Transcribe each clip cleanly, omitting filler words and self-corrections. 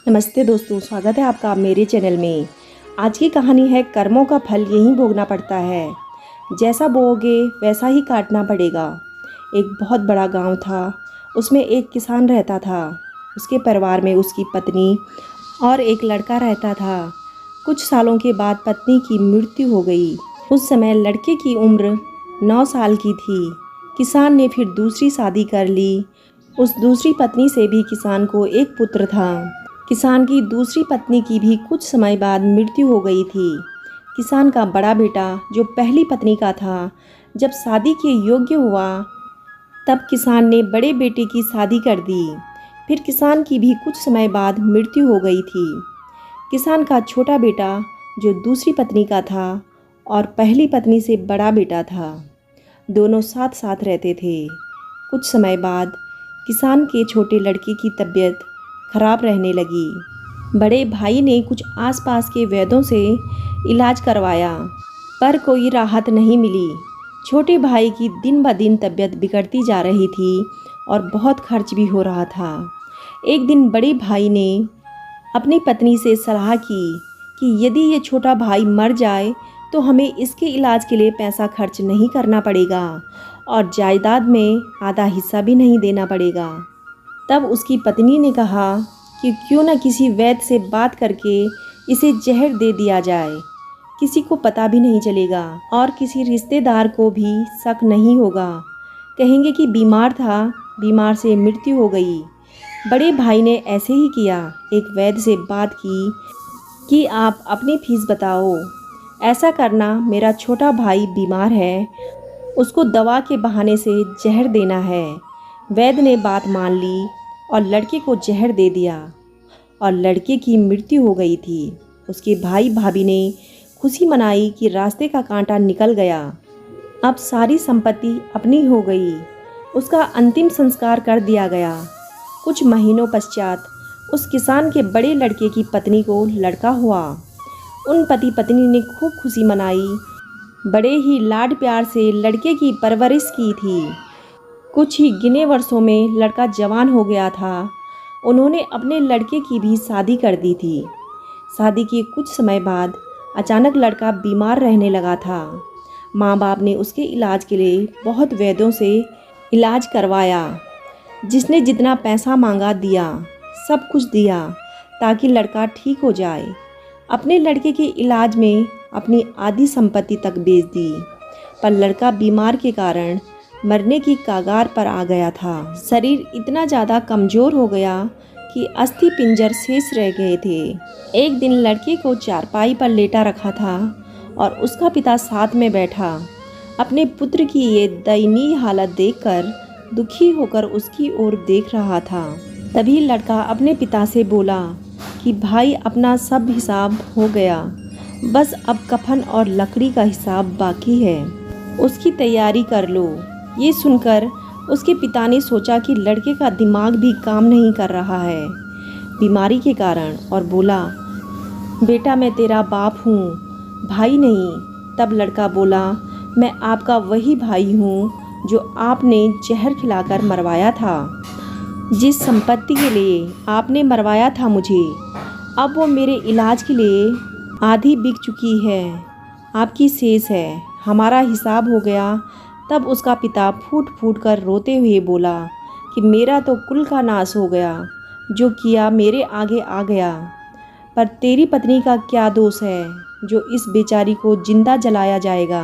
नमस्ते दोस्तों, स्वागत है आपका मेरे चैनल में। आज की कहानी है कर्मों का फल यहीं भोगना पड़ता है। जैसा बोओगे वैसा ही काटना पड़ेगा। एक बहुत बड़ा गांव था। उसमें एक किसान रहता था। उसके परिवार में उसकी पत्नी और एक लड़का रहता था। कुछ सालों के बाद पत्नी की मृत्यु हो गई। उस समय लड़के की उम्र 9 साल की थी। किसान ने फिर दूसरी शादी कर ली। उस दूसरी पत्नी से भी किसान को एक पुत्र था। किसान की दूसरी पत्नी की भी कुछ समय बाद मृत्यु हो गई थी। किसान का बड़ा बेटा जो पहली पत्नी का था, जब शादी के योग्य हुआ तब किसान ने बड़े बेटे की शादी कर दी। फिर किसान की भी कुछ समय बाद मृत्यु हो गई थी। किसान का छोटा बेटा जो दूसरी पत्नी का था और पहली पत्नी से बड़ा बेटा था, दोनों साथ साथ रहते थे। कुछ समय बाद किसान के छोटे लड़के की तबीयत खराब रहने लगी। बड़े भाई ने कुछ आसपास के वैद्यों से इलाज करवाया, पर कोई राहत नहीं मिली। छोटे भाई की दिन ब दिन तबीयत बिगड़ती जा रही थी और बहुत खर्च भी हो रहा था। एक दिन बड़े भाई ने अपनी पत्नी से सलाह की कि यदि ये छोटा भाई मर जाए तो हमें इसके इलाज के लिए पैसा खर्च नहीं करना पड़ेगा और जायदाद में आधा हिस्सा भी नहीं देना पड़ेगा। तब उसकी पत्नी ने कहा कि क्यों न किसी वैद्य से बात करके इसे जहर दे दिया जाए। किसी को पता भी नहीं चलेगा और किसी रिश्तेदार को भी शक नहीं होगा। कहेंगे कि बीमार था, बीमार से मृत्यु हो गई। बड़े भाई ने ऐसे ही किया। एक वैद्य से बात की कि आप अपनी फीस बताओ। ऐसा करना, मेरा छोटा भाई बीमार है, उसको दवा के बहाने से जहर देना है। वैद्य ने बात मान ली और लड़के को जहर दे दिया और लड़के की मृत्यु हो गई थी। उसके भाई भाभी ने खुशी मनाई कि रास्ते का कांटा निकल गया। अब सारी संपत्ति अपनी हो गई। उसका अंतिम संस्कार कर दिया गया। कुछ महीनों पश्चात उस किसान के बड़े लड़के की पत्नी को लड़का हुआ। उन पति पत्नी ने खूब खुशी मनाई। बड़े ही लाड प्यार से लड़के की परवरिश की थी। कुछ ही गिने वर्षों में लड़का जवान हो गया था। उन्होंने अपने लड़के की भी शादी कर दी थी। शादी के कुछ समय बाद अचानक लड़का बीमार रहने लगा था। माँ बाप ने उसके इलाज के लिए बहुत वैद्यों से इलाज करवाया। जिसने जितना पैसा मांगा दिया, सब कुछ दिया ताकि लड़का ठीक हो जाए। अपने लड़के के इलाज में अपनी आधी संपत्ति तक बेच दी, पर लड़का बीमार के कारण मरने की कगार पर आ गया था। शरीर इतना ज़्यादा कमज़ोर हो गया कि अस्थि पिंजर शेष रह गए थे। एक दिन लड़के को चारपाई पर लेटा रखा था और उसका पिता साथ में बैठा। अपने पुत्र की ये दयनीय हालत देखकर दुखी होकर उसकी ओर देख रहा था। तभी लड़का अपने पिता से बोला कि भाई, अपना सब हिसाब हो गया, बस अब कफन और लकड़ी का हिसाब बाकी है, उसकी तैयारी कर लो। ये सुनकर उसके पिता ने सोचा कि लड़के का दिमाग भी काम नहीं कर रहा है बीमारी के कारण, और बोला, बेटा मैं तेरा बाप हूँ, भाई नहीं। तब लड़का बोला, मैं आपका वही भाई हूँ जो आपने जहर खिलाकर मरवाया था, जिस संपत्ति के लिए आपने मरवाया था मुझे, अब वो मेरे इलाज के लिए आधी बिक चुकी है, आपकी शेष है, हमारा हिसाब हो गया। तब उसका पिता फूट फूट कर रोते हुए बोला कि मेरा तो कुल का नाश हो गया, जो किया मेरे आगे आ गया, पर तेरी पत्नी का क्या दोष है जो इस बेचारी को जिंदा जलाया जाएगा।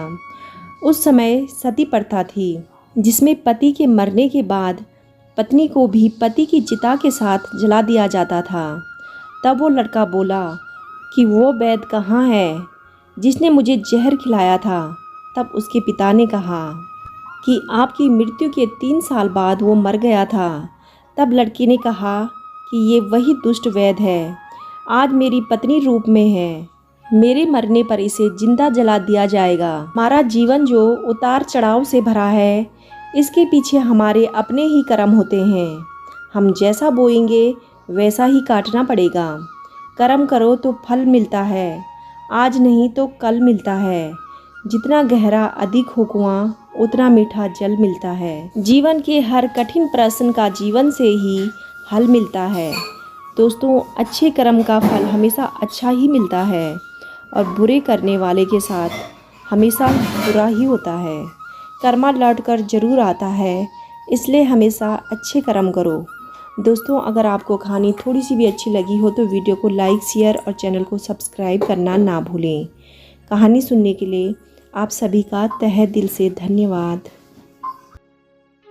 उस समय सती प्रथा थी, जिसमें पति के मरने के बाद पत्नी को भी पति की चिता के साथ जला दिया जाता था। तब वो लड़का बोला कि वो वैद्य कहाँ है जिसने मुझे जहर खिलाया था। तब उसके पिता ने कहा कि आपकी मृत्यु के 3 साल बाद वो मर गया था। तब लड़की ने कहा कि ये वही दुष्ट वैद्य है, आज मेरी पत्नी रूप में है, मेरे मरने पर इसे जिंदा जला दिया जाएगा। हमारा जीवन जो उतार चढ़ाव से भरा है, इसके पीछे हमारे अपने ही कर्म होते हैं। हम जैसा बोएंगे वैसा ही काटना पड़ेगा। कर्म करो तो फल मिलता है, आज नहीं तो कल मिलता है। जितना गहरा अधिक हो कुआं, उतना मीठा जल मिलता है। जीवन के हर कठिन प्रश्न का जीवन से ही हल मिलता है। दोस्तों, अच्छे कर्म का फल हमेशा अच्छा ही मिलता है और बुरे करने वाले के साथ हमेशा बुरा ही होता है। कर्मा लौट कर ज़रूर आता है, इसलिए हमेशा अच्छे कर्म करो। दोस्तों, अगर आपको कहानी थोड़ी सी भी अच्छी लगी हो तो वीडियो को लाइक, शेयर और चैनल को सब्सक्राइब करना ना भूलें। कहानी सुनने के लिए आप सभी का तहे दिल से धन्यवाद।